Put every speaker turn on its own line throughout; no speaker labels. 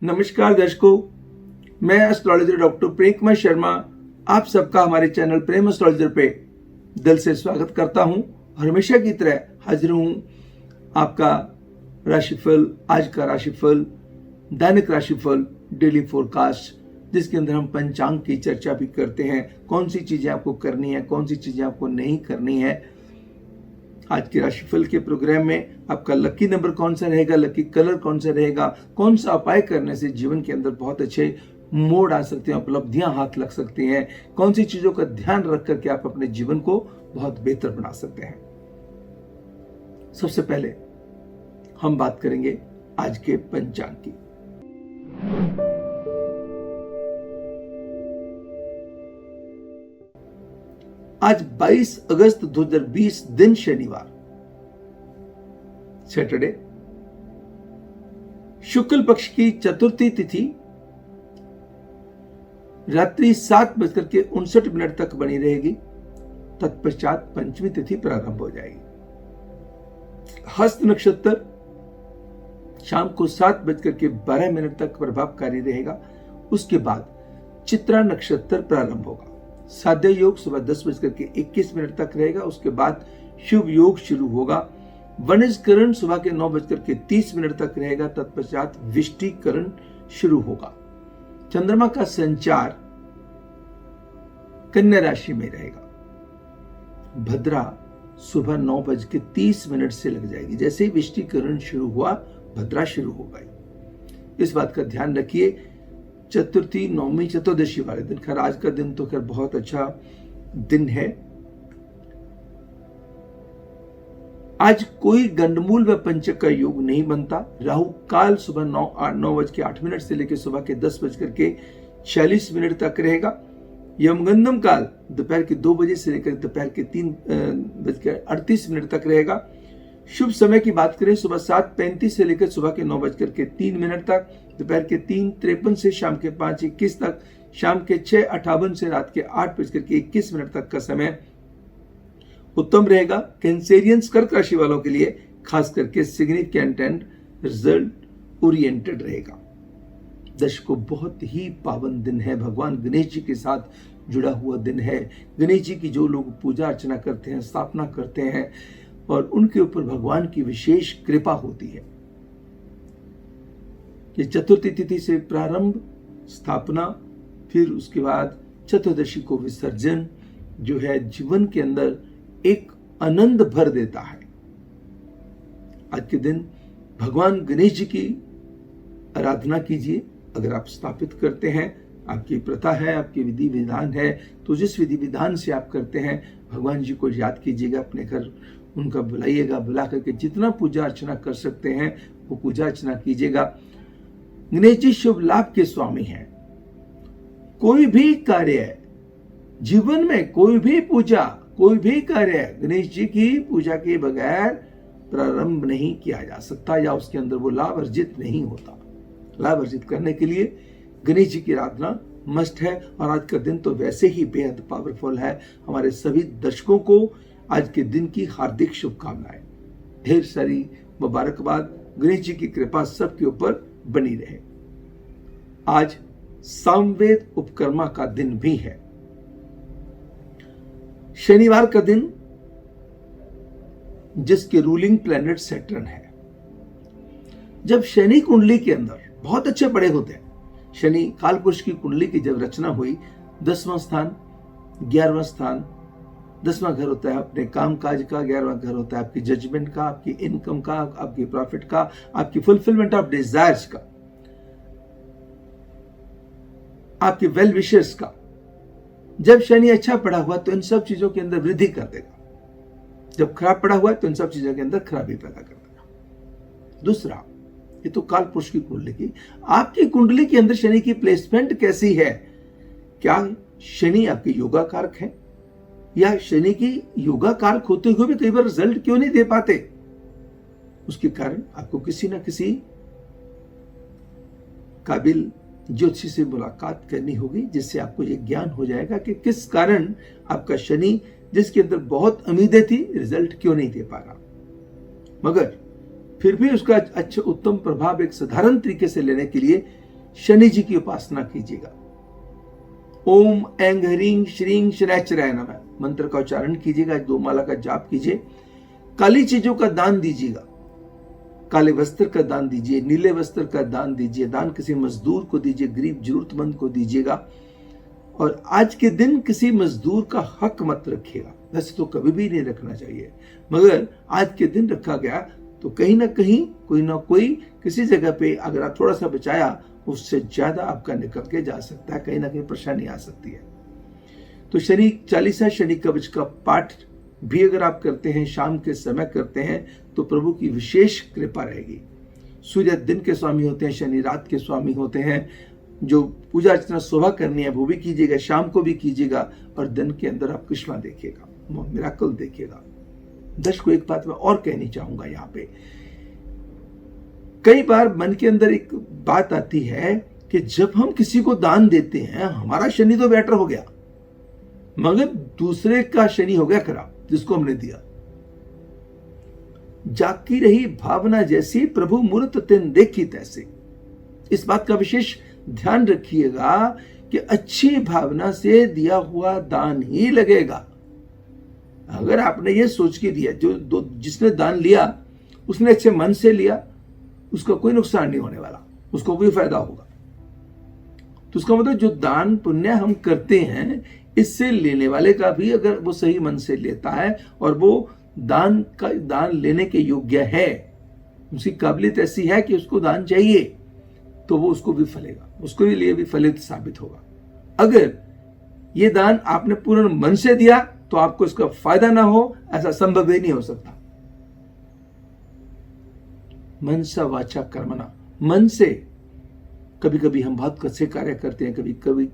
नमस्कार दर्शकों, मैं एस्ट्रोलॉजर डॉक्टर प्रेम कुमार शर्मा आप सबका हमारे चैनल प्रेम एस्ट्रोलॉजर पे दिल से स्वागत करता हूं और हमेशा की तरह हाजिर हूं आपका राशिफल, आज का राशिफल, दैनिक राशिफल, डेली फोरकास्ट, जिसके अंदर हम पंचांग की चर्चा भी करते हैं। कौन सी चीजें आपको करनी है, कौन सी चीजें आपको नहीं करनी है। आज के राशिफल के प्रोग्राम में आपका लकी नंबर कौन सा रहेगा, लकी कलर कौन सा रहेगा, कौन सा उपाय करने से जीवन के अंदर बहुत अच्छे मोड़ आ सकते हैं, उपलब्धियां हाथ लग सकती हैं, कौन सी चीजों का ध्यान रख करके आप अपने जीवन को बहुत बेहतर बना सकते हैं। सबसे पहले हम बात करेंगे आज के पंचांग की। आज 22 अगस्त 2020 दिन शनिवार, सैटरडे, शुक्ल पक्ष की चतुर्थी तिथि रात्रि 7:59 तक बनी रहेगी। तत्पश्चात पंचमी तिथि प्रारंभ हो जाएगी। हस्त नक्षत्र शाम को 7:12 तक प्रभावकारी रहेगा। उसके बाद चित्रा नक्षत्र प्रारंभ होगा। साध्य योग सुबह 10:21 तक रहेगा। उसके बाद शुभ योग शुरू होगा। वनिजकरण सुबह के 9:30 तक रहेगा। तत्पश्चात विष्टिकरण शुरू होगा। चंद्रमा का संचार कन्या राशि में रहेगा। भद्रा सुबह 9:30 से लग जाएगी। जैसे ही विष्टिकरण शुरू हुआ, भद्रा शुरू हो गई। इस बात का ध्यान रखिए। चतुर्थी, नवमी, चतुर्दशी वाले दिन, खैर आज का दिन तो खैर बहुत अच्छा दिन है। आज कोई गंडमूल व पंचक का योग नहीं बनता। राहु काल सुबह 9:08 से लेकर सुबह के 10:46 तक रहेगा। यमगंधम काल दोपहर के 2 बजे से लेकर दोपहर के 3:38 तक रहेगा। शुभ समय की बात करें, सुबह 7:35 से लेकर सुबह के 9:03 तक, दोपहर के 3:53 से शाम के 5:21 तक, शाम के 6:58 से रात के 8:21 तक का समय उत्तम रहेगा। कैंसेरियंस, कर्क राशि वालों के लिए खास करके सिग्निफिकेंट एंड रिजल्ट ओरिएंटेड रहेगा। दर्शकों, बहुत ही पावन दिन है। भगवान गणेश जी के साथ जुड़ा हुआ दिन है। गणेश जी की जो लोग पूजा अर्चना करते हैं, स्थापना करते हैं और उनके ऊपर भगवान की विशेष कृपा होती है। ये चतुर्थी तिथि से प्रारंभ, स्थापना, फिर उसके बाद चतुर्दशी को विसर्जन जो है जीवन के अंदर एक आनंद भर देता है। आज के दिन भगवान गणेश जी की आराधना कीजिए। अगर आप स्थापित करते हैं, आपकी प्रथा है, आपकी विधि विधान है, तो जिस विधि विधान से आप करते हैं, भगवान जी को याद कीजिएगा, अपने घर उनका बुलाइएगा। बुला करके जितना पूजा अर्चना कर सकते हैं वो पूजा अर्चना कीजिएगा। गणेश जी शुभ लाभ के स्वामी हैं। कोई भी कार्य जीवन में, कोई भी पूजा, कोई भी कार्य गणेश जी की पूजा के बगैर प्रारंभ नहीं किया जा सकता या उसके अंदर वो लाभ अर्जित नहीं होता। लाभ अर्जित करने के लिए गणेश जी की आराधना मस्ट है। और आज का दिन तो वैसे ही बेहद पावरफुल है। हमारे सभी दर्शकों को आज के दिन की हार्दिक शुभकामनाएं, ढेर सारी मुबारकबाद। गणेश जी की कृपा सबके ऊपर बनी रहे। आज सामवेद उपकर्मा का दिन भी है। शनिवार का दिन, जिसके रूलिंग प्लैनेट सैटर्न है। जब शनि कुंडली के अंदर बहुत अच्छे पड़े होते हैं। शनि कालपुरुष की कुंडली की जब रचना हुई, 10वां स्थान, 11वां स्थान, 10वां घर होता है अपने काम काज का, 11वां घर होता है आपकी जजमेंट का, आपकी इनकम का, आपकी प्रॉफिट का, आपकी फुलफिलमेंट ऑफ डिजायर्स का, आपके वेल विशर्स का। जब शनि अच्छा पड़ा हुआ तो इन सब चीजों के अंदर वृद्धि कर देगा। जब खराब पड़ा हुआ तो इन सब चीजों के अंदर खराबी पैदा कर देगा। दूसरा, ये तो काल पुरुष की कुंडली की, आपकी कुंडली के अंदर शनि की प्लेसमेंट कैसी है? क्या शनि आपके योगा कारक है? या शनि की योगा कारक होते हुए भी कई बार रिजल्ट क्यों नहीं दे पाते? उसके कारण आपको किसी ना किसी काबिल ज्योतिषी से मुलाकात करनी होगी, जिससे आपको ये ज्ञान हो जाएगा कि किस कारण आपका शनि, जिसके अंदर बहुत उम्मीदें थी, रिजल्ट क्यों नहीं दे पा रहा। मगर फिर भी उसका अच्छा उत्तम प्रभाव एक साधारण तरीके से लेने के लिए शनि जी की उपासना कीजिएगा। ओम ऐं ह्रीं श्रीं शनैश्चराय नमः मंत्र का उच्चारण कीजिएगा, 2 माला का जाप कीजिए। काली चीजों का दान दीजिएगा, काले वस्त्र का दान दीजिए, नीले वस्त्र का दान दीजिए, दान किसी मजदूर को दीजिए, गरीब जरूरतमंद को दीजिएगा। और आज के दिन किसी मजदूर का हक मत रखिएगा, वैसे तो कभी भी नहीं रखना चाहिए, मगर आज के दिन रखा गया तो कहीं ना कहीं कोई ना कोई किसी जगह पे अगर आप थोड़ा सा बचाया, उससे ज्यादा आपका निकल के जा सकता है, कहीं ना कहीं परेशानी आ सकती है। तो शनि चालीसा, शनि कवच का पाठ भी अगर आप करते हैं, शाम के समय करते हैं, तो प्रभु की विशेष कृपा रहेगी। सूर्य दिन के स्वामी होते हैं, शनि रात के स्वामी होते हैं। जो पूजा अर्चना सुबह करनी है वो भी कीजिएगा, शाम को भी कीजिएगा, और दिन के अंदर आप कृष्णा देखिएगा, मिराकल देखिएगा। दर्शकों, एक बात मैं और कहनी चाहूंगा यहाँ पे, कई बार मन के अंदर एक बात आती है कि जब हम किसी को दान देते हैं, हमारा शनि तो बेटर हो गया, मगर दूसरे का शनि हो गया खराब, जिसको हमने दिया। जाकी रही भावना जैसी, प्रभु मूर्त तिन देखी तैसे। इस बात का विशेष ध्यान रखिएगा कि अच्छी भावना से दिया हुआ दान ही लगेगा। अगर आपने ये सोच के दिया, जिसने दान लिया उसने अच्छे मन से लिया, उसका कोई नुकसान नहीं होने वाला, उसको कोई फायदा होगा। तो उसका मतलब जो दान पुण्य हम करते हैं, इससे लेने वाले का भी अगर वो सही मन से लेता है और वो दान लेने के योग्य है, उसकी काबिलियत ऐसी है कि उसको दान चाहिए, तो वो उसको भी फलेगा, उसको लिए भी फलित साबित होगा। अगर ये दान आपने पूर्ण मन से दिया तो आपको इसका फायदा ना हो, ऐसा संभव ही नहीं हो सकता। मनसा वाचा कर्मणा, मन से कभी कभी हम बहुत अच्छे कार्य करते हैं, कभी कभी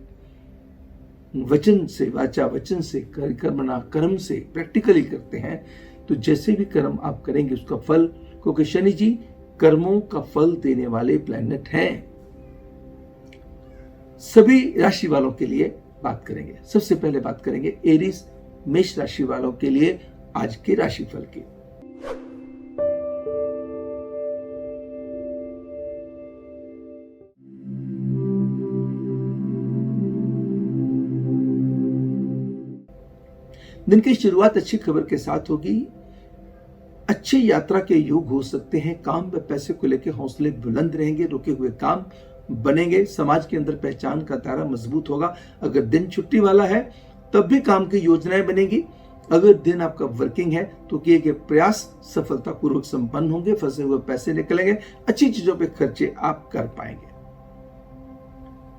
वचन से, वाचा वचन से, कर्मणा कर्म से प्रैक्टिकली करते हैं। तो जैसे भी कर्म आप करेंगे उसका फल, क्योंकि शनि जी कर्मों का फल देने वाले प्लैनेट हैं। सभी राशि वालों के लिए बात करेंगे। सबसे पहले बात करेंगे एरीज मेष राशि वालों के लिए आज के राशिफल की। दिन की शुरुआत अच्छी खबर के साथ होगी। अच्छी यात्रा के योग हो सकते हैं। काम व पैसे को लेकर हौसले बुलंद रहेंगे, रुके हुए काम बनेंगे। समाज के अंदर पहचान का दायरा मजबूत होगा। अगर दिन छुट्टी वाला है तब भी काम की योजनाएं बनेगी। अगर दिन आपका वर्किंग है तो किए गए प्रयास सफलतापूर्वक संपन्न होंगे, फंसे हुए पैसे निकलेंगे, अच्छी चीजों पे खर्चे आप कर पाएंगे।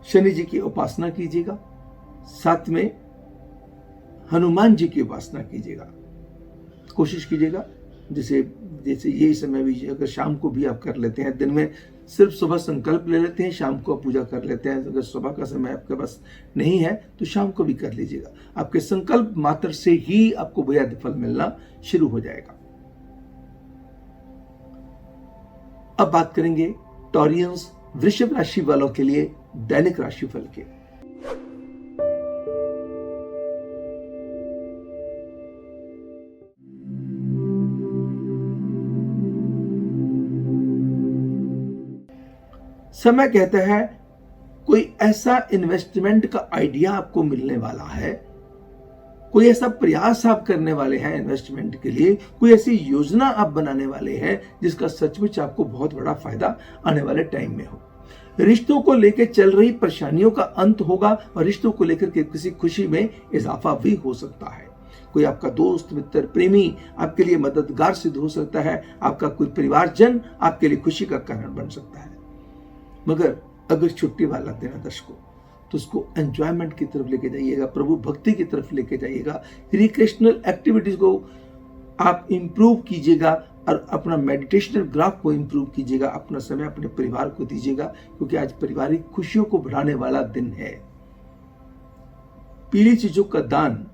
शनि जी की उपासना कीजिएगा, साथ में हनुमान जी की उपासना कीजिएगा। कोशिश कीजिएगा जैसे यही समय भी अगर शाम को भी आप कर लेते हैं, दिन में सिर्फ सुबह संकल्प ले लेते हैं, शाम को आप पूजा कर लेते हैं। अगर सुबह का समय आपके पास नहीं है तो शाम को भी कर लीजिएगा। आपके संकल्प मात्र से ही आपको बेहद फल मिलना शुरू हो जाएगा। अब बात करेंगे टॉरियंस वृषभ राशि वालों के लिए दैनिक राशिफल के। समय कहता है कोई ऐसा इन्वेस्टमेंट का आइडिया आपको मिलने वाला है, कोई ऐसा प्रयास आप करने वाले हैं इन्वेस्टमेंट के लिए, कोई ऐसी योजना आप बनाने वाले हैं जिसका सचमुच आपको बहुत बड़ा फायदा आने वाले टाइम में हो। रिश्तों को लेकर चल रही परेशानियों का अंत होगा और रिश्तों को लेकर के किसी खुशी में इजाफा भी हो सकता है। कोई आपका दोस्त, मित्र, प्रेमी आपके लिए मददगार सिद्ध हो सकता है। आपका कोई परिवारजन आपके लिए खुशी का कारण बन सकता है। मगर अगर छुट्टी वाला दिन है दर्शकों, तो उसको एंजॉयमेंट की तरफ लेके जाइएगा, प्रभु भक्ति की तरफ लेके जाइएगा। रिक्रिएशनल एक्टिविटीज को आप इंप्रूव कीजिएगा और अपना मेडिटेशनल ग्राफ को इंप्रूव कीजिएगा। अपना समय अपने परिवार को दीजिएगा, क्योंकि आज पारिवारिक खुशियों को बढ़ाने वाला दिन है। पीली चीजों का दान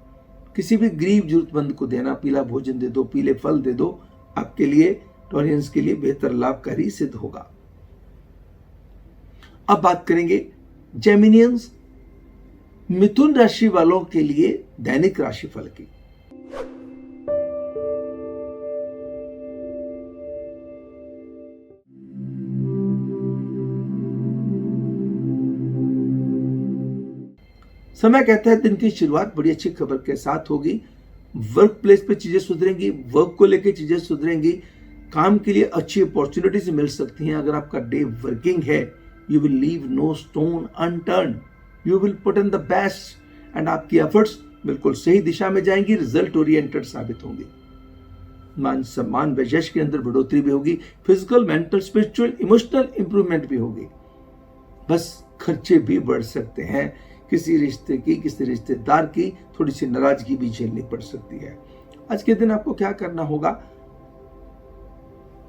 किसी भी गरीब जरूरतमंद को देना, पीला भोजन दे दो, पीले फल दे दो, आपके लिए, टॉरियंस के लिए बेहतर लाभकारी सिद्ध होगा। अब बात करेंगे जेमिनियंस मिथुन राशि वालों के लिए दैनिक राशिफल की। समय कहता है दिन की शुरुआत बड़ी अच्छी खबर के साथ होगी। वर्क प्लेस पे चीजें सुधरेंगी, वर्क को लेकर चीजें सुधरेंगी, काम के लिए अच्छी अपॉर्चुनिटीज मिल सकती हैं। अगर आपका डे वर्किंग है, you will leave no stone unturned, you will put in the best and आपकी एफर्ट्स बिल्कुल सही दिशा में जाएंगी, रिजल्ट ओरिएंटेड साबित होंगी। मान सम्मान व यश के अंदर बढ़ोतरी भी होगी, physical, mental, spiritual, emotional improvement भी होगी। बस खर्चे भी बढ़ सकते हैं, किसी रिश्ते की, किसी रिश्तेदार की थोड़ी सी नाराजगी भी झेलनी पड़ सकती है। आज के दिन आपको क्या करना होगा,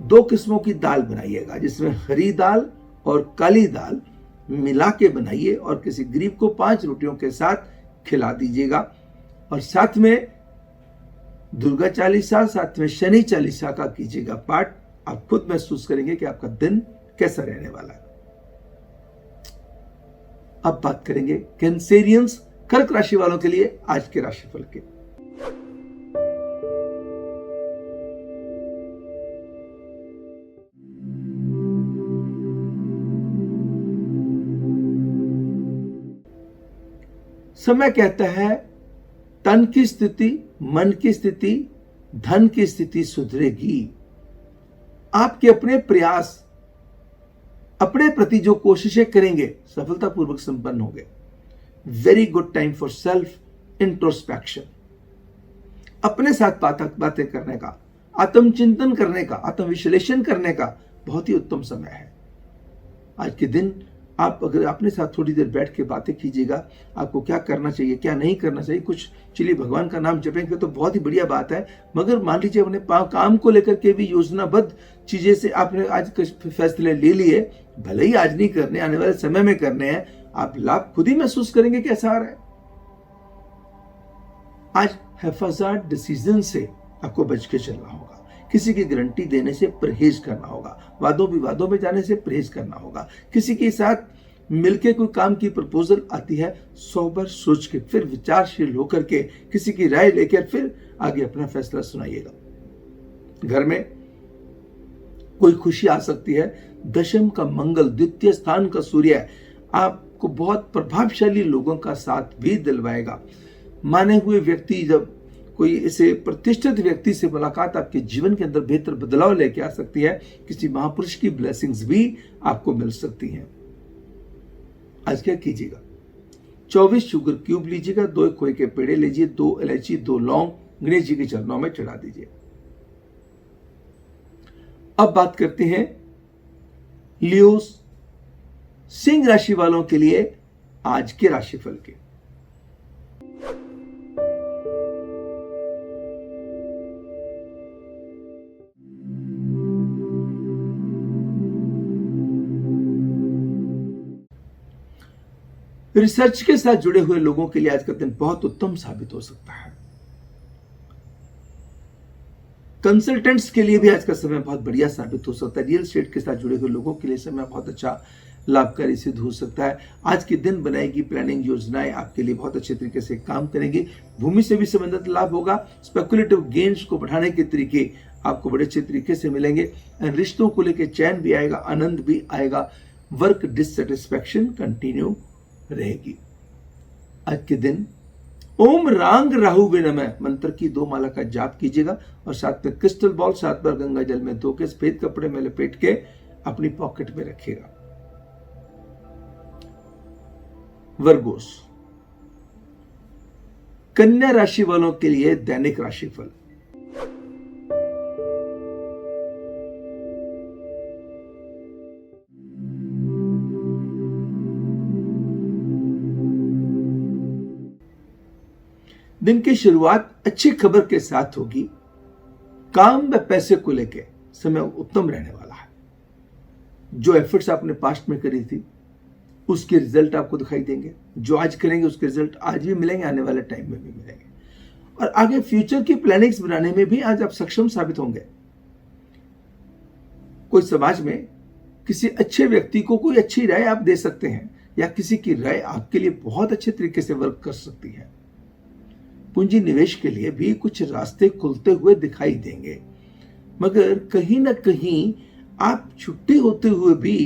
2 किस्मों की दाल बनाइएगा, जिसमें हरी दाल और काली दाल मिला के बनाइए और किसी गरीब को 5 रोटियों के साथ खिला दीजिएगा। और साथ में दुर्गा चालीसा, साथ में शनि चालीसा का कीजिएगा पाठ। आप खुद महसूस करेंगे कि आपका दिन कैसा रहने वाला है। अब बात करेंगे कैंसेरियंस, कर्क राशि वालों के लिए आज के राशिफल के। समय कहता है तन की स्थिति, मन की स्थिति, धन की स्थिति सुधरेगी। आपके अपने प्रयास, अपने प्रति जो कोशिशें करेंगे सफलतापूर्वक संपन्न होंगे। Very good time for self introspection, अपने साथ बातें करने का, आत्मचिंतन करने का, आत्मविश्लेषण करने का बहुत ही उत्तम समय है। आज के दिन आप अगर अपने साथ थोड़ी देर बैठ के बातें कीजिएगा, आपको क्या करना चाहिए, क्या नहीं करना चाहिए, कुछ चलिए भगवान का नाम जपेंगे तो बहुत ही बढ़िया बात है। मगर मान लीजिए अपने काम को लेकर के भी योजनाबद्ध चीजें से आपने आज फैसले ले लिए, भले ही आज नहीं करने, आने वाले समय में करने हैं, आप लाभ खुद ही महसूस करेंगे कैसा आ रहा है। आज हैफाजार्ड डिसीजन से आपको बच के चलना होगा, किसी की गारंटी देने से परहेज करना होगा, वादों विवादों में जाने से परहेज करना होगा। किसी के साथ मिलके कोई काम की प्रपोजल आती है, 100 बार सोच के फिर विचारशील होकर के किसी की राय लेकर फिर आगे अपना फैसला सुनाइएगा। घर में कोई खुशी आ सकती है। दशम का मंगल, द्वितीय स्थान का सूर्य आपको बहुत प्रभावशाली लोगों का साथ भी दिलवाएगा। माने हुए व्यक्ति, जब कोई ऐसे प्रतिष्ठित व्यक्ति से मुलाकात आपके जीवन के अंदर बेहतर बदलाव लेके आ सकती है। किसी महापुरुष की ब्लेसिंग्स भी आपको मिल सकती हैं। आज क्या कीजिएगा, 24 शुगर क्यूब लीजिएगा, 2 खोए के पेड़े लीजिए, 2 इलायची, 2 लौंग गणेश जी के चरणों में चढ़ा दीजिए। अब बात करते हैं लियो, सिंह राशि वालों के लिए आज के राशिफल के। रिसर्च के साथ जुड़े हुए लोगों के लिए आज का दिन बहुत उत्तम साबित हो सकता है। कंसल्टेंट्स के लिए भी आज का समय बहुत बढ़िया साबित हो सकता है। रियल एस्टेट के साथ जुड़े हुए लोगों के लिए समय बहुत अच्छा लाभकारी सिद्ध हो सकता है। आज के दिन बनाएगी प्लानिंग योजनाएं आपके लिए बहुत अच्छे तरीके से काम करेंगी। भूमि से भी संबंधित लाभ होगा। स्पेकुलेटिव गेन्स को बढ़ाने के तरीके आपको बड़े अच्छे तरीके से मिलेंगे। रिश्तों को लेकर चैन भी आएगा, आनंद भी आएगा। वर्क डिससेटिस्फैक्शन कंटिन्यू रहेगी। आज के दिन ओम रांग राहु वे नमः मंत्र की 2 माला का जाप कीजिएगा और साथ में क्रिस्टल बॉल 7 बार गंगा जल में धो के सफेद कपड़े में लपेट के अपनी पॉकेट में रखिएगा। वर्गोस, कन्या राशि वालों के लिए दैनिक राशिफल। दिन की शुरुआत अच्छी खबर के साथ होगी। काम व पैसे को लेकर समय उत्तम रहने वाला है। जो एफर्ट्स आपने पास्ट में करी थी उसके रिजल्ट आपको दिखाई देंगे। जो आज करेंगे उसके रिजल्ट आज भी मिलेंगे, आने वाले टाइम में भी मिलेंगे। और आगे फ्यूचर की प्लानिंग्स बनाने में भी आज आप सक्षम साबित होंगे। कोई समाज में किसी अच्छे व्यक्ति को कोई अच्छी राय आप दे सकते हैं या किसी की राय आपके लिए बहुत अच्छे तरीके से वर्क कर सकती है। पूंजी निवेश के लिए भी कुछ रास्ते खुलते हुए दिखाई देंगे, मगर कहीं ना कहीं आप छुट्टी होते हुए भी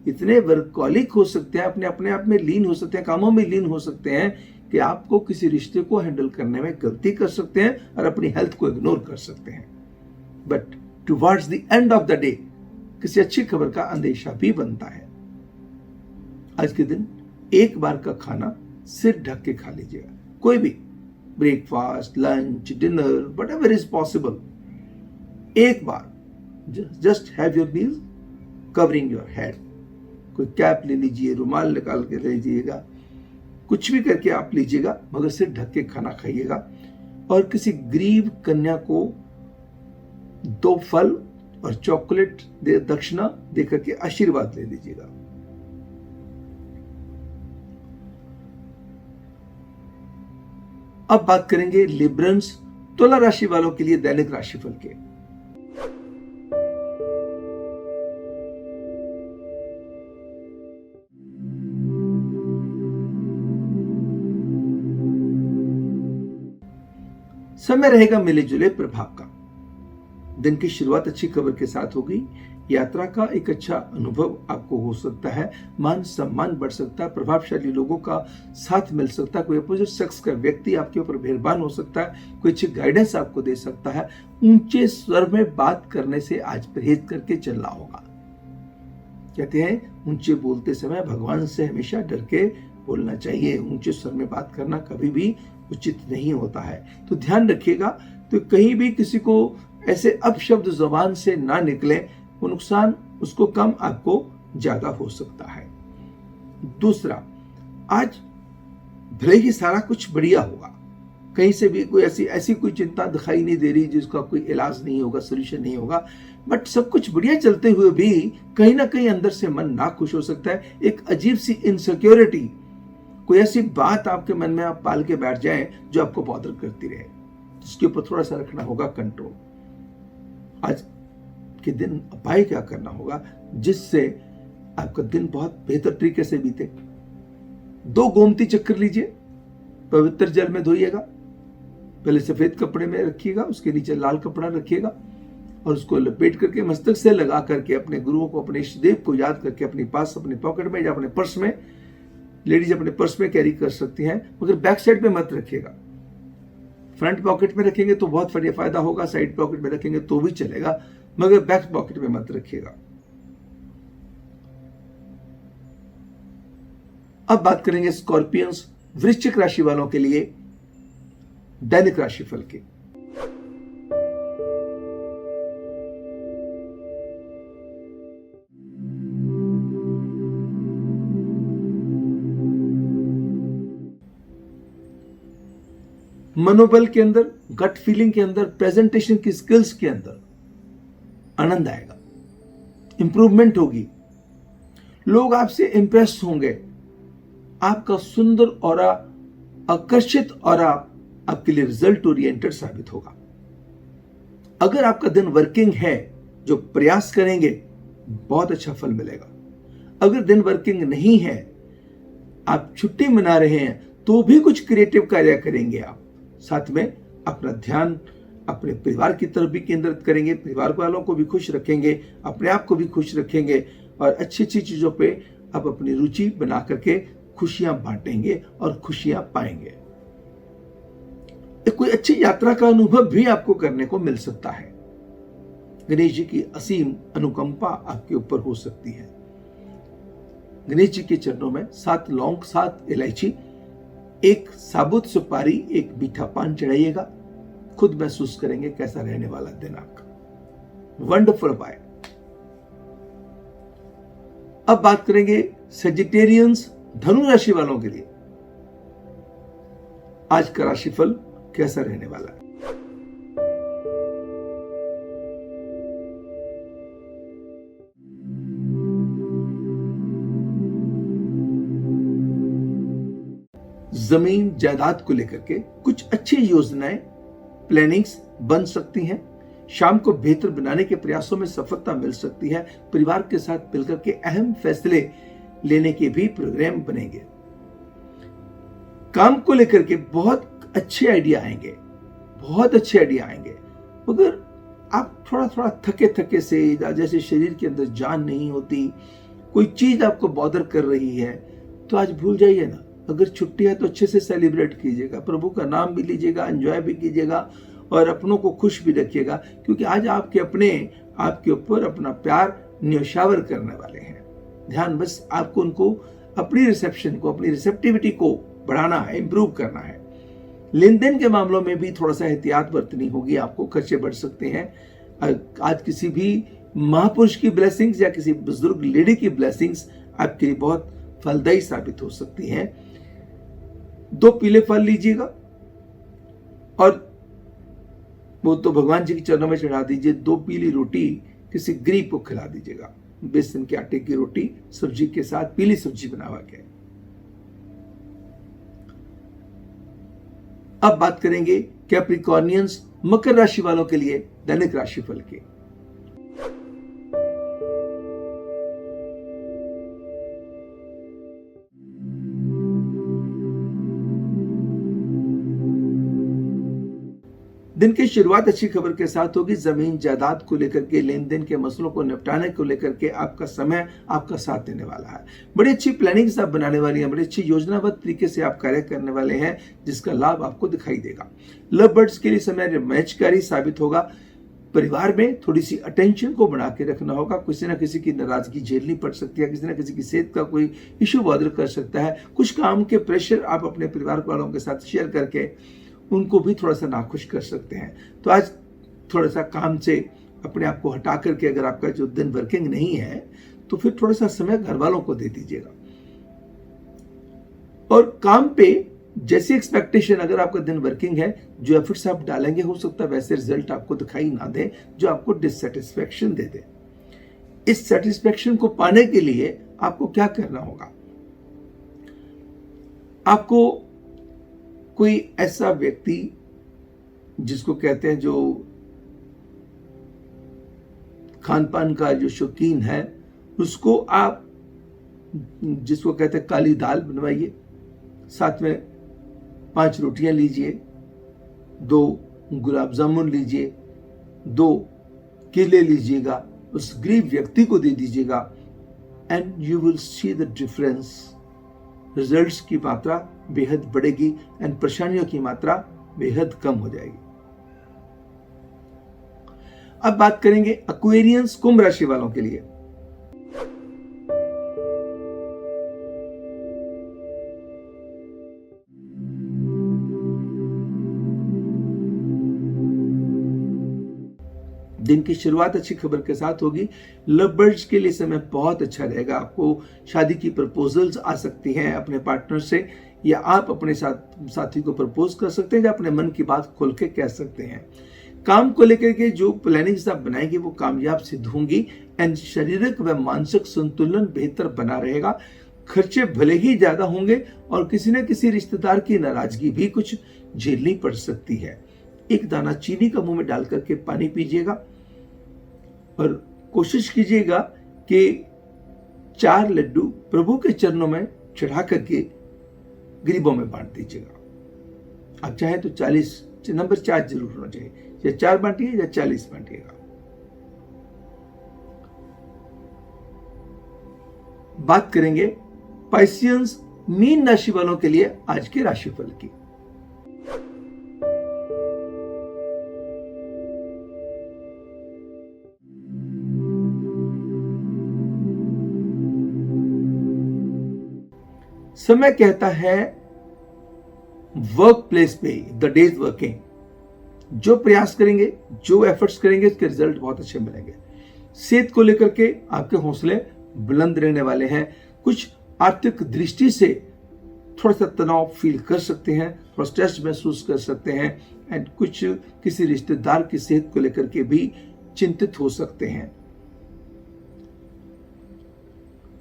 इतने वर्कहॉलिक हो सकते हैं, अपने आप में लीन हो सकते हैं, कामों में लीन हो सकते हैं कि आपको किसी रिश्ते को हैंडल करने में गलती कर सकते हैं और अपनी हेल्थ को इग्नोर कर सकते हैं, but towards the end of the day किसी अच्छी खबर का अंदेशा भी बनता है। आज के दिन एक बार का खाना सिर ढक के खा लीजिएगा, कोई भी breakfast, lunch, dinner, whatever is possible, एक बार just have your meal covering your head. कोई कैप ले लीजिए, रुमाल निकाल के ले लीजिएगा, कुछ भी करके आप लीजिएगा, मगर सिर ढक के खाना खाइएगा। और किसी गरीब कन्या को 2 फल और चॉकलेट दे दक्षिणा दे करके आशीर्वाद ले लीजिएगा। अब बात करेंगे लिब्रंस, तुला राशि वालों के लिए दैनिक राशिफल के। समय रहेगा मिले जुले प्रभाव का। दिन की शुरुआत अच्छी खबर के साथ होगी। यात्रा का एक अच्छा अनुभव आपको हो सकता है, मान सम्मान बढ़ सकता है, प्रभावशाली लोगों का साथ मिल सकता है, कोई अपोजिट सेक्स का व्यक्ति आपके ऊपर मेहरबान हो सकता है, कोई अच्छी गाइडेंस आपको दे सकता है। ऊंचे स्वर में बात करने से आज परहेज करके चलना होगा। कहते हैं ऊंचे बोलते समय भगवान से हमेशा डर के बोलना चाहिए। ऊंचे स्वर में बात करना कभी भी उचित नहीं होता है, तो ध्यान रखिएगा। तो कहीं भी किसी को ऐसे अपशब्द जुबान से ना निकले, वो नुकसान उसको कम आपको ज्यादा हो सकता है। दूसरा, आज भले ही सारा कुछ बढ़िया होगा, कहीं से भी कोई ऐसी कोई चिंता दिखाई नहीं दे रही जिसका कोई इलाज नहीं होगा, सोल्यूशन नहीं होगा, बट सब कुछ बढ़िया चलते हुए भी कहीं ना कहीं अंदर से मन ना खुश हो सकता है। एक अजीब सी इनसिक्योरिटी, कोई ऐसी बात आपके मन में आप पाल के बैठ जाए जो आपको बॉदर करती रहे, जिसके ऊपर थोड़ा सा रखना होगा कंट्रोल। आज के दिन उपाय क्या करना होगा जिससे आपका दिन बहुत बेहतर तरीके से बीते? 2 गोमती चक्कर लीजिए, पवित्र जल में धोइएगा, पहले सफेद कपड़े में रखिएगा, उसके नीचे लाल कपड़ा रखिएगा और उसको लपेट करके मस्तक से लगा करके अपने गुरुओं को, अपने इष्ट देव को याद करके अपने पास, अपने पॉकेट में या अपने पर्स में, लेडीज अपने पर्स में कैरी कर सकती हैं, मगर बैक साइड में मत रखिएगा। फ्रंट पॉकेट में रखेंगे तो बहुत फायदा होगा, साइड पॉकेट में रखेंगे तो भी चलेगा, मगर बैक पॉकेट में मत रखिएगा। अब बात करेंगे स्कॉर्पियंस, वृश्चिक राशि वालों के लिए दैनिक राशिफल के। मनोबल के अंदर, गट फीलिंग के अंदर, प्रेजेंटेशन की स्किल्स के अंदर आनंद आएगा, इंप्रूवमेंट होगी, लोग आपसे इंप्रेस होंगे, आपका सुंदर ऑरा, आकर्षित ऑरा आपके लिए रिजल्ट ओरिएंटेड साबित होगा। अगर आपका दिन वर्किंग है, जो प्रयास करेंगे बहुत अच्छा फल मिलेगा। अगर दिन वर्किंग नहीं है, आप छुट्टी मना रहे हैं, तो भी कुछ क्रिएटिव कार्य करेंगे आप। साथ में अपना ध्यान अपने परिवार की तरफ भी केंद्रित करेंगे, परिवार वालों को भी खुश रखेंगे, अपने आप को भी खुश रखेंगे और अच्छी अच्छी चीजों पे आप अपनी रुचि बना करके खुशियां बांटेंगे और खुशियां पाएंगे। कोई अच्छी यात्रा का अनुभव भी आपको करने को मिल सकता है। गणेश जी की असीम अनुकंपा आपके ऊपर हो सकती है। गणेश जी के चरणों में 7 लौंग, 7 इलायची, 1 साबुत सुपारी, 1 मीठा पान चढ़ाइएगा। खुद महसूस करेंगे कैसा रहने वाला दिन आपका। Wonderful bye. अब बात करेंगे सेजिटेरियंस, धनु राशि वालों के लिए आज का राशिफल कैसा रहने वाला है। जमीन जायदाद को लेकर के कुछ अच्छी योजनाएं, प्लानिंग्स बन सकती हैं। शाम को बेहतर बनाने के प्रयासों में सफलता मिल सकती है। परिवार के साथ मिलकर के अहम फैसले लेने के भी प्रोग्राम बनेंगे। काम को लेकर के बहुत अच्छे आइडिया आएंगे, बहुत अच्छे आइडिया आएंगे, मगर आप थोड़ा थोड़ा थके थके से, जैसे शरीर के अंदर जान नहीं होती, कोई चीज आपको बॉदर कर रही है, तो आज भूल जाइए ना, अगर छुट्टी है तो अच्छे से सेलिब्रेट कीजिएगा, प्रभु का नाम भी लीजिएगा, एंजॉय भी कीजिएगा और अपनों को खुश भी रखिएगा, क्योंकि आज आपके अपने आपके ऊपर अपना प्यार न्यौछावर करने वाले हैं। ध्यान बस आपको उनको अपनी रिसेप्शन को, अपनी रिसेप्टिविटी को बढ़ाना है, इंप्रूव करना है। लेन देन के मामलों में भी थोड़ा सा एहतियात बरतनी होगी, आपको खर्चे बढ़ सकते हैं। आज किसी भी महापुरुष की ब्लेसिंग्स या किसी बुजुर्ग लेडी की ब्लेसिंग्स आपके लिए बहुत फलदायी साबित हो सकती हैं। 2 पीले फल लीजिएगा और वो तो भगवान जी के चरणों में चढ़ा दीजिए। 2 पीली रोटी किसी गरीब को खिला दीजिएगा। बेसन के आटे की रोटी सब्जी के साथ, पीली सब्जी बनावा के। अब बात करेंगे कैप्रिकॉर्नियंस, मकर राशि वालों के लिए दैनिक राशिफल के। दिन की शुरुआत अच्छी खबर के साथ होगी। जमीन जायदाद को लेकर के, लेन देन के मसलों को निपटाने को लेकर के आपका समय आपका साथ देने वाला है। बड़ी अच्छी प्लानिंग्स आप बनाने वाली हैं, बड़ी अच्छी योजनाबद्ध तरीके से आप कार्य करने वाले हैं, जिसका लाभ आपको दिखाई देगा। लव बर्ड्स के लिए समय रोमांचकारी साबित होगा। परिवार में थोड़ी सी अटेंशन को बना के रखना होगा। किसी ना किसी की नाराजगी झेलनी पड़ सकती है, किसी ना किसी की सेहत का कोई इशू बॉदर कर सकता है। कुछ काम के प्रेशर आप अपने परिवार वालों के साथ शेयर करके उनको भी थोड़ा सा नाखुश कर सकते हैं। तो आज थोड़ा सा काम से अपने आप को हटा करके, अगर आपका जो दिन वर्किंग नहीं है तो फिर थोड़ा सा समय घर वालों को दे दीजिएगा। और काम पे जैसी एक्सपेक्टेशन, अगर आपका दिन वर्किंग है, जो एफर्ट्स आप डालेंगे हो सकता है वैसे रिजल्ट आपको दिखाई ना दे, जो आपको डिससेटिस्फैक्शन दे दे। इस सेटिस्फैक्शन को पाने के लिए आपको क्या करना होगा? आपको कोई ऐसा व्यक्ति जिसको कहते हैं, जो खान पान का जो शौकीन है, उसको आप, जिसको कहते हैं काली दाल बनवाइए, साथ में 5 रोटियां लीजिए, 2 गुलाब जामुन लीजिए, 2 केले लीजिएगा, उस गरीब व्यक्ति को दे दीजिएगा, and you will see the difference. Results की मात्रा बेहद बढ़ेगी एंड परेशानियों की मात्रा बेहद कम हो जाएगी। अब बात करेंगे एक्वेरियंस, कुंभ राशि वालों के लिए। दिन की शुरुआत अच्छी खबर के साथ होगी। लव बर्ड्स के लिए समय बहुत अच्छा रहेगा। आपको शादी की प्रपोजल्स आ सकती हैं अपने पार्टनर से, या आप अपने साथी को प्रपोज कर सकते हैं, या अपने मन की बात खोल के कह सकते हैं। काम को लेकर के जो प्लानिंग्स आप बनाएंगे वो कामयाब सिद्ध होंगी एंड शारीरिक व मानसिक संतुलन बेहतर बना रहेगा। खर्चे भले ही ज्यादा होंगे और किसी न किसी रिश्तेदार की नाराजगी भी कुछ झेलनी पड़ सकती है। एक दाना चीनी का मुंह में डाल करके पानी पीजिएगा और कोशिश कीजिएगा कि 4 लड्डू प्रभु के चरणों में चढ़ा करके गरीबों में बांट दीजिएगा। आप चाहे तो 40 नंबर 4 जरूर होना चाहिए, या 4 बांटिए या 40 बांटिएगा। बात करेंगे पाइसियंस, मीन राशि वालों के लिए आज के राशिफल की। समय कहता है वर्क प्लेस पे द डेज वर्किंग। जो प्रयास करेंगे, जो एफर्ट्स करेंगे, उसके रिजल्ट बहुत अच्छे मिलेंगे। सेहत को लेकर के आपके हौसले बुलंद रहने वाले हैं। कुछ आर्थिक दृष्टि से थोड़ा सा तनाव फील कर सकते हैं, थोड़ा स्ट्रेस महसूस कर सकते हैं, एंड कुछ किसी रिश्तेदार की सेहत को लेकर के भी चिंतित हो सकते हैं।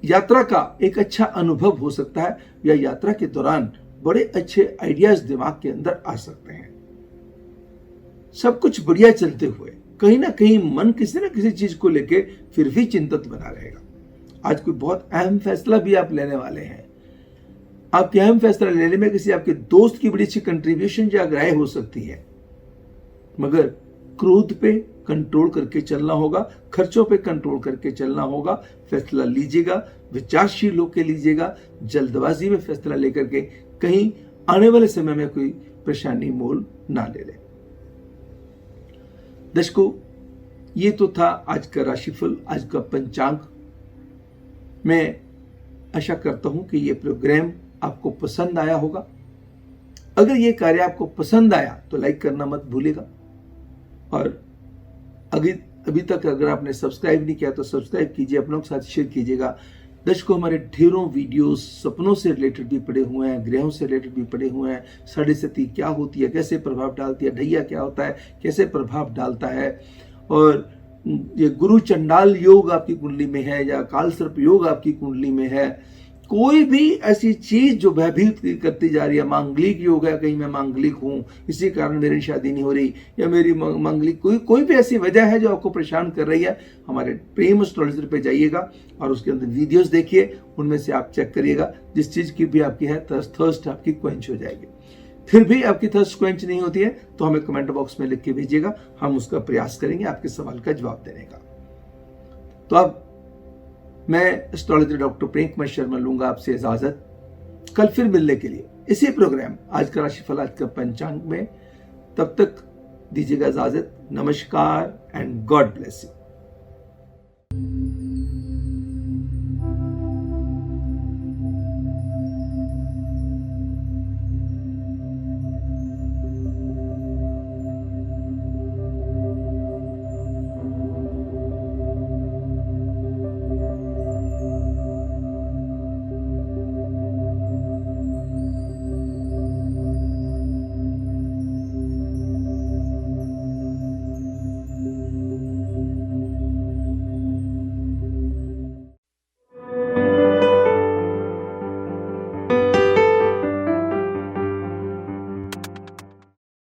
यात्रा का एक अच्छा अनुभव हो सकता है, या यात्रा के दौरान बड़े अच्छे आइडियाज दिमाग के अंदर आ सकते हैं। सब कुछ बढ़िया चलते हुए कहीं ना कहीं मन किसी न किसी चीज को लेके फिर भी चिंतित बना रहेगा। आज कोई बहुत अहम फैसला भी आप लेने वाले हैं। आपके अहम फैसला लेने में किसी आपके दोस्त की बड़ी अच्छी कंट्रीब्यूशन या राय हो सकती है, मगर क्रोध पे कंट्रोल करके चलना होगा। खर्चों पे कंट्रोल करके चलना होगा। फैसला लीजिएगा, विचारशील होकर लीजिएगा, जल्दबाजी में फैसला लेकर के कहीं आने वाले समय में कोई परेशानी मोल ना ले ले। दर्शकों, ये तो था आज का राशिफल, आज का पंचांग। मैं आशा करता हूं कि ये प्रोग्राम आपको पसंद आया होगा। अगर ये कार्य आपको पसंद आया तो लाइक करना मत भूलिएगा, और अभी तक अगर आपने सब्सक्राइब नहीं किया तो सब्सक्राइब कीजिए, अपनों के साथ शेयर कीजिएगा। दर्शकों, हमारे ढेरों वीडियोस सपनों से रिलेटेड भी पड़े हुए हैं, ग्रहों से रिलेटेड भी पड़े हुए हैं। साढ़े सती क्या होती है, कैसे प्रभाव डालती है, ढैया क्या होता है, कैसे प्रभाव डालता है, और ये गुरु चंडाल योग आपकी कुंडली में है या काल सर्प योग आपकी कुंडली में है, कोई भी ऐसी चीज जो भयभीत करती जा रही है, मांगलिक योग है, कहीं मैं मांगलिक हूं इसी कारण मेरी शादी नहीं हो रही, या मेरी मांगलिक कोई भी ऐसी वजह है जो आपको परेशान कर रही है, हमारे प्रेम एस्ट्रोलॉजर पे जाइएगा और उसके अंदर वीडियोस देखिए, उनमें से आप चेक करिएगा। जिस चीज की भी आपकी है थर्स्ट आपकी क्वेंच हो जाएगी। फिर भी आपकी थर्स्ट क्वेंच नहीं होती है तो हमें कमेंट बॉक्स में लिख के भेजिएगा, हम उसका प्रयास करेंगे आपके सवाल का जवाब देने का। तो अब मैं एस्ट्रोलॉजर डॉक्टर प्रेम कुमार शर्मा लूंगा आपसे इजाजत, कल फिर मिलने के लिए इसी प्रोग्राम आज का राशिफल, आज का पंचांग में। तब तक दीजिएगा इजाजत। नमस्कार एंड गॉड ब्लेस यू।